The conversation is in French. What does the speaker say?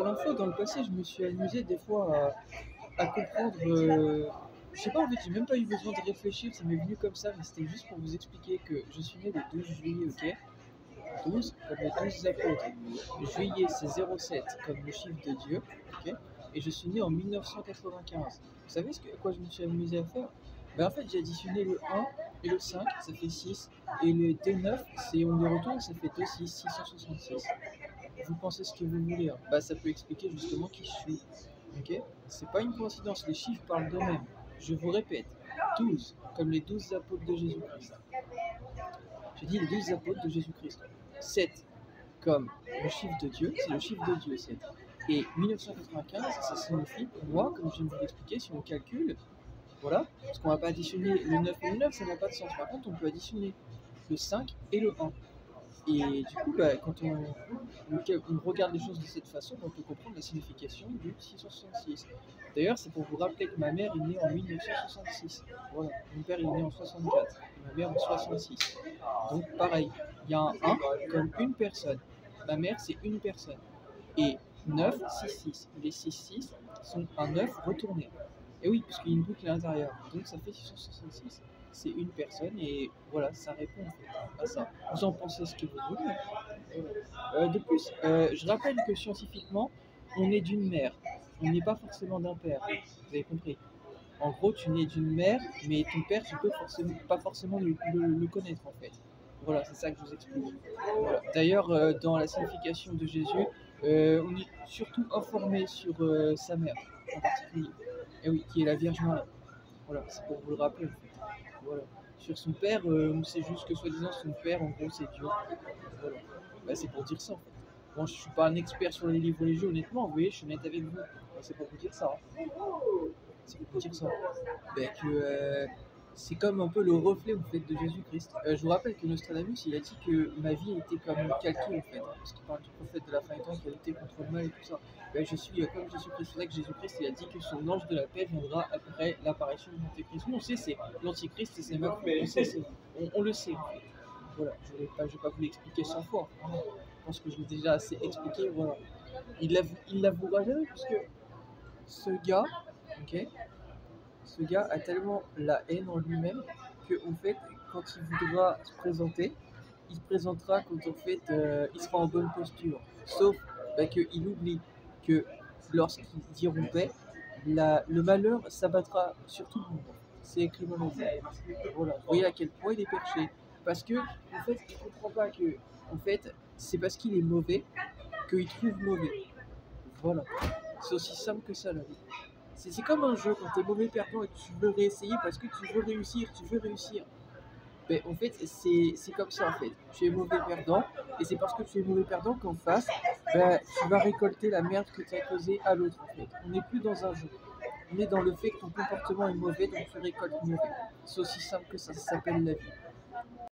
pour l'info, dans le passé, je me suis amusé des fois à comprendre. Je sais pas, en fait, j'ai même pas eu besoin de réfléchir, ça m'est venu comme ça, mais c'était juste pour vous expliquer que je suis né le 12 juillet, ok? 12 comme les 12 apôtres. Juillet, c'est 07 comme le chiffre de Dieu, ok? Et je suis né en 1995. Vous savez à quoi je me suis amusé à faire? Ben, en fait, j'ai additionné le 1 et le 5, ça fait 6. Et le D9, c'est on les retourne, ça fait 2, 6, 666. Vous pensez ce que vous voulez, hein. Bah, ça peut expliquer justement qui je suis. Ok? C'est pas une coïncidence, les chiffres parlent d'eux-mêmes. Je vous répète, 12, comme les 12 apôtres de Jésus-Christ. J'ai dit les 12 apôtres de Jésus-Christ. 7, comme le chiffre de Dieu, c'est le chiffre de Dieu, 7. Et 1995, ça signifie, moi, comme je viens de vous l'expliquer, si on calcule, voilà, parce qu'on va pas additionner le 9 et le 9, ça n'a pas de sens. Par contre, on peut additionner le 5 et le 1. Et du coup, bah, quand on regarde les choses de cette façon, on peut comprendre la signification du 666. D'ailleurs, c'est pour vous rappeler que ma mère est née en 1966. Voilà, mon père est né en 64, et ma mère en 66. Donc pareil, il y a un 1 comme une personne. Ma mère, c'est une personne. Et 9, 6, 6. Les 6, 6 sont un 9 retourné. Et oui, parce qu'il y a une boucle à l'intérieur. Donc ça fait 666. C'est une personne et voilà, ça répond en fait à ça. Vous en pensez ce que vous voulez. De plus, je rappelle que scientifiquement, on est d'une mère. On n'est pas forcément d'un père. Vous avez compris. En gros, tu nais d'une mère, mais ton père, tu peux pas forcément le connaître en fait. Voilà, c'est ça que je vous explique. Voilà. D'ailleurs, dans la signification de Jésus, on est surtout informé sur sa mère en particulier. Et oui, qui est la Vierge Marie. Voilà, c'est pour vous le rappeler en fait. Voilà. Sur son père, on sait juste que soi-disant son père, en gros, c'est Dieu. Voilà. Bah, c'est pour dire ça en fait. Bon, je suis pas un expert sur les livres religieux, honnêtement, vous voyez, je suis honnête avec vous. C'est pour vous dire ça. Hein. C'est pour vous dire ça. Ben, que c'est comme un peu le reflet en fait, de Jésus-Christ. Je vous rappelle que Nostradamus, il a dit que ma vie était comme calquée en fait, parce qu'il parle du prophète de la fin des temps qui a lutté contre le mal et tout ça. Ben, je suis comme Jésus-Christ. C'est vrai que Jésus-Christ, il a dit que son ange de la paix viendra après l'apparition de l'Antéchrist. Nous, on sait, c'est l'Antichrist et c'est Macron. On sait, on le sait. En fait. Voilà, je vais pas vous l'expliquer 100 fois. Je pense que je l'ai déjà assez expliqué. Voilà. Il l'avouera jamais, parce que ce gars, ok, ce gars a tellement la haine en lui-même que en fait, quand il voudra se présenter, il se présentera quand en fait il sera en bonne posture. Sauf bah, qu'il oublie que lorsqu'ils diront paix, le malheur s'abattra sur tout le monde. C'est écrit dans le livre. Voilà. Vous voyez à quel point il est perché. Parce que en fait, il ne comprend pas que en fait, c'est parce qu'il est mauvais qu'il trouve mauvais. Voilà. C'est aussi simple que ça la vie. C'est comme un jeu, quand tu es mauvais perdant et que tu veux réessayer parce que tu veux réussir, tu veux réussir. Ben, en fait, c'est comme ça en fait. Tu es mauvais perdant et c'est parce que tu es mauvais perdant qu'en face, ben, tu vas récolter la merde que tu as causée à l'autre en fait. On n'est plus dans un jeu. On est dans le fait que ton comportement est mauvais donc tu récoltes mauvais. C'est aussi simple que ça s'appelle la vie.